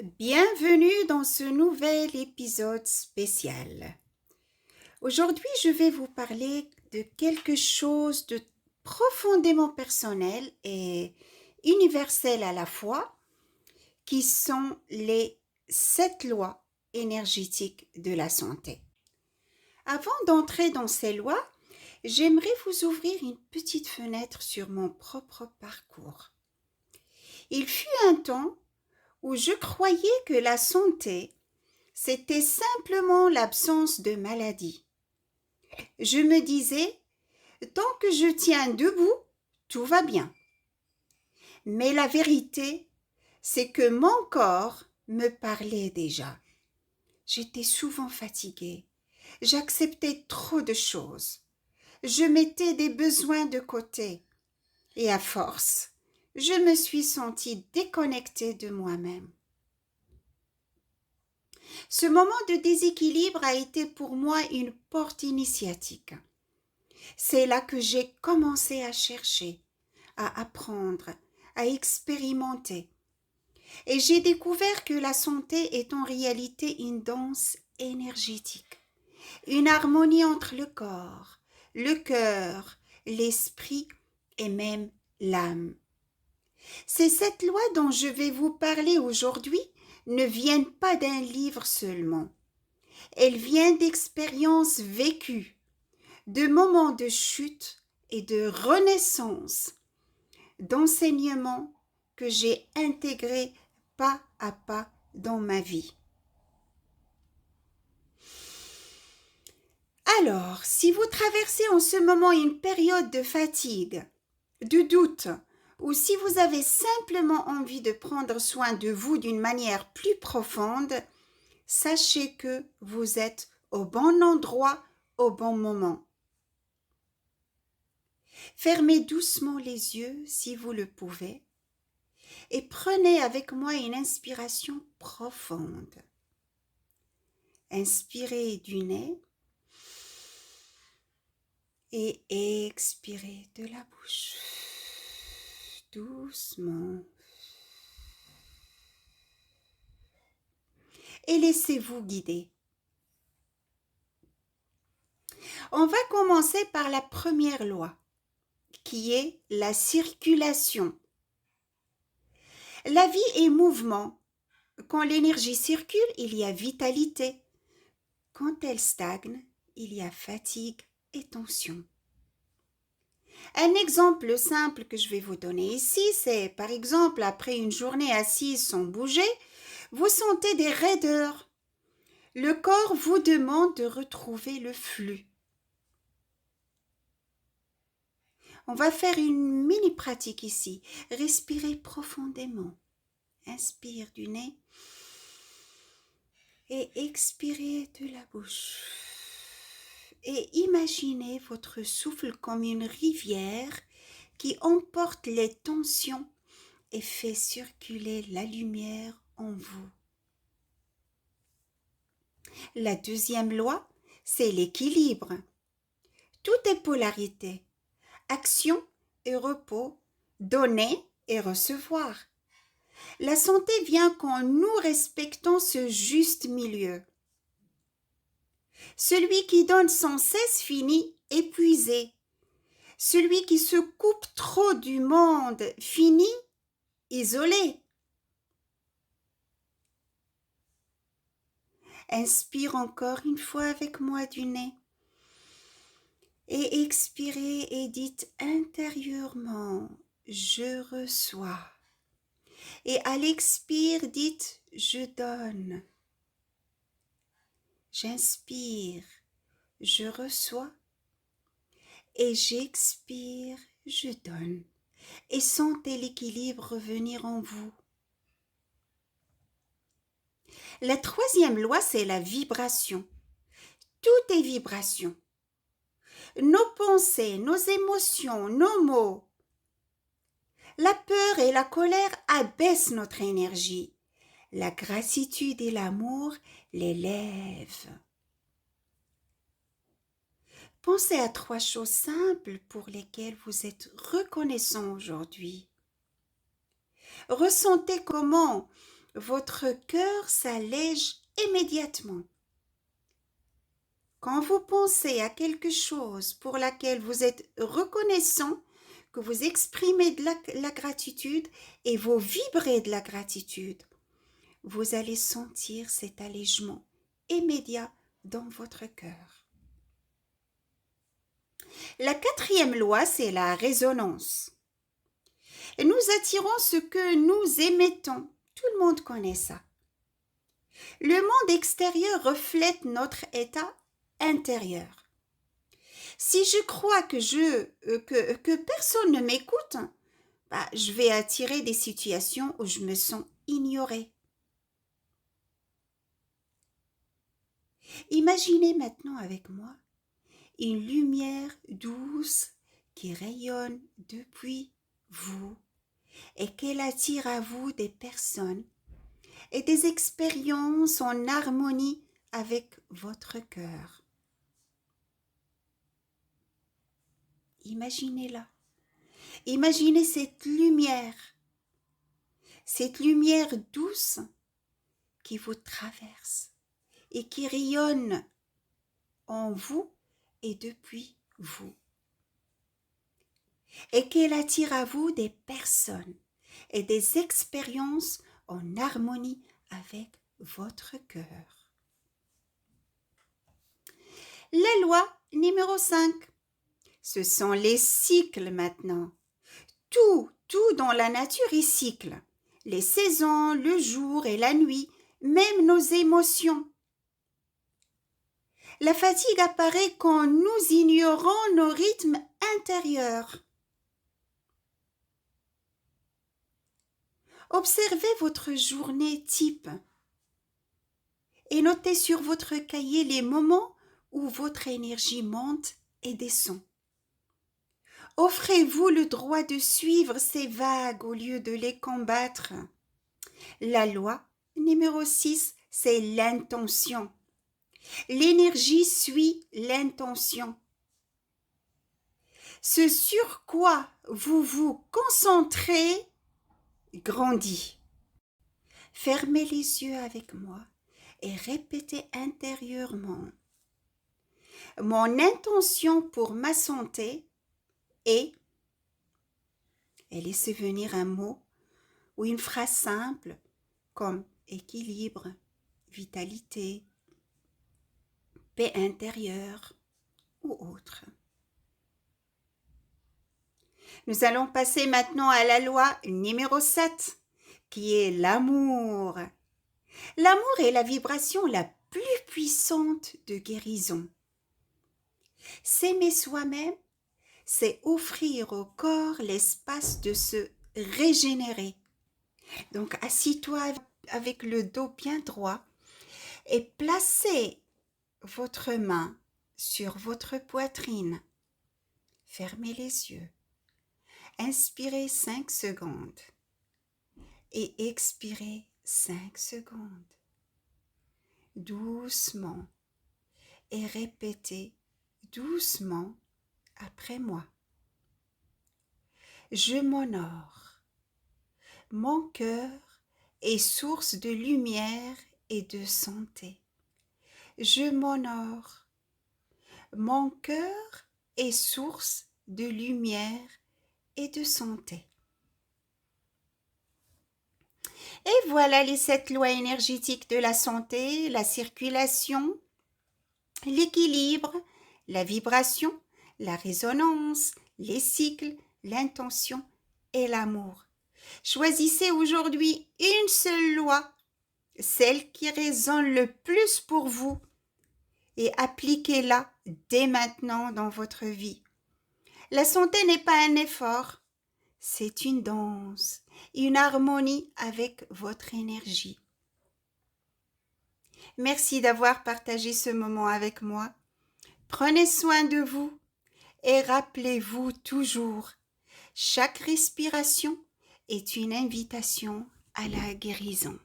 Bienvenue dans ce nouvel épisode spécial. Aujourd'hui, je vais vous parler de quelque chose de profondément personnel et universel à la fois, qui sont les 7 lois énergétiques de la santé. Avant d'entrer dans ces lois, j'aimerais vous ouvrir une petite fenêtre sur mon propre parcours. Il fut un temps où je croyais que la santé, c'était simplement l'absence de maladie. Je me disais, tant que je tiens debout, tout va bien. Mais la vérité, c'est que mon corps me parlait déjà. J'étais souvent fatiguée. J'acceptais trop de choses. Je mettais des besoins de côté. Et à force, je me suis sentie déconnectée de moi-même. Ce moment de déséquilibre a été pour moi une porte initiatique. C'est là que j'ai commencé à chercher, à apprendre, à expérimenter. Et j'ai découvert que la santé est en réalité une danse énergétique, une harmonie entre le corps, le cœur, l'esprit et même l'âme. Ces 7 lois dont je vais vous parler aujourd'hui ne viennent pas d'un livre seulement. Elles viennent d'expériences vécues, de moments de chute et de renaissance, d'enseignements que j'ai intégrés pas à pas dans ma vie. Alors, si vous traversez en ce moment une période de fatigue, de doute, ou si vous avez simplement envie de prendre soin de vous d'une manière plus profonde, sachez que vous êtes au bon endroit, au bon moment. Fermez doucement les yeux si vous le pouvez et prenez avec moi une inspiration profonde. Inspirez du nez et expirez de la bouche. Doucement. Et laissez-vous guider. On va commencer par la première loi, qui est la circulation. La vie est mouvement. Quand l'énergie circule, il y a vitalité. Quand elle stagne, il y a fatigue et tension. Un exemple simple que je vais vous donner ici, c'est par exemple après une journée assise sans bouger, vous sentez des raideurs. Le corps vous demande de retrouver le flux. On va faire une mini pratique ici. Respirez profondément. Inspire du nez et expirez de la bouche. Et imaginez votre souffle comme une rivière qui emporte les tensions et fait circuler la lumière en vous. La deuxième loi, c'est l'équilibre. Tout est polarité, action et repos, donner et recevoir. La santé vient quand nous respectons ce juste milieu. Celui qui donne sans cesse finit épuisé. Celui qui se coupe trop du monde finit isolé. Inspire encore une fois avec moi du nez. Et expirez et dites intérieurement, je reçois. Et à l'expire, dites, je donne. J'inspire, je reçois. Et j'expire, je donne. Et sentez l'équilibre revenir en vous. La troisième loi, c'est la vibration. Tout est vibration. Nos pensées, nos émotions, nos mots. La peur et la colère abaissent notre énergie. La gratitude et l'amour l'élèvent. Pensez à 3 choses simples pour lesquelles vous êtes reconnaissant aujourd'hui. Ressentez comment votre cœur s'allège immédiatement. Quand vous pensez à quelque chose pour laquelle vous êtes reconnaissant, que vous exprimez de la gratitude et vous vibrez de la gratitude, vous allez sentir cet allègement immédiat dans votre cœur. La quatrième loi, c'est la résonance. Et nous attirons ce que nous émettons. Tout le monde connaît ça. Le monde extérieur reflète notre état intérieur. Si je crois que personne ne m'écoute, je vais attirer des situations où je me sens ignorée. Imaginez maintenant avec moi une lumière douce qui rayonne depuis vous et qu'elle attire à vous des personnes et des expériences en harmonie avec votre cœur. Imaginez-la. Imaginez cette lumière douce qui vous traverse et qui rayonne en vous et depuis vous. Et qu'elle attire à vous des personnes et des expériences en harmonie avec votre cœur. La loi numéro 5. Ce sont les cycles maintenant. Tout dans la nature est cycle. Les saisons, le jour et la nuit, même nos émotions. La fatigue apparaît quand nous ignorons nos rythmes intérieurs. Observez votre journée type et notez sur votre cahier les moments où votre énergie monte et descend. Offrez-vous le droit de suivre ces vagues au lieu de les combattre. La loi numéro 6, c'est l'intention. L'énergie suit l'intention. Ce sur quoi vous vous concentrez grandit. Fermez les yeux avec moi et répétez intérieurement. Mon intention pour ma santé est, et laissez venir un mot ou une phrase simple comme équilibre, vitalité, paix intérieure ou autre. Nous allons passer maintenant à la loi numéro 7, qui est l'amour. L'amour est la vibration la plus puissante de guérison. S'aimer soi-même, c'est offrir au corps l'espace de se régénérer. Donc, assis-toi avec le dos bien droit et placez votre main sur votre poitrine. Fermez les yeux. Inspirez 5 secondes et expirez 5 secondes. Doucement et répétez doucement après moi. Je m'honore. Mon cœur est source de lumière et de santé. Je m'honore. Mon cœur est source de lumière et de santé. Et voilà les 7 lois énergétiques de la santé, la circulation, l'équilibre, la vibration, la résonance, les cycles, l'intention et l'amour. Choisissez aujourd'hui une seule loi, celle qui résonne le plus pour vous, et appliquez-la dès maintenant dans votre vie. La santé n'est pas un effort, c'est une danse, une harmonie avec votre énergie. Merci d'avoir partagé ce moment avec moi. Prenez soin de vous et rappelez-vous toujours, chaque respiration est une invitation à la guérison.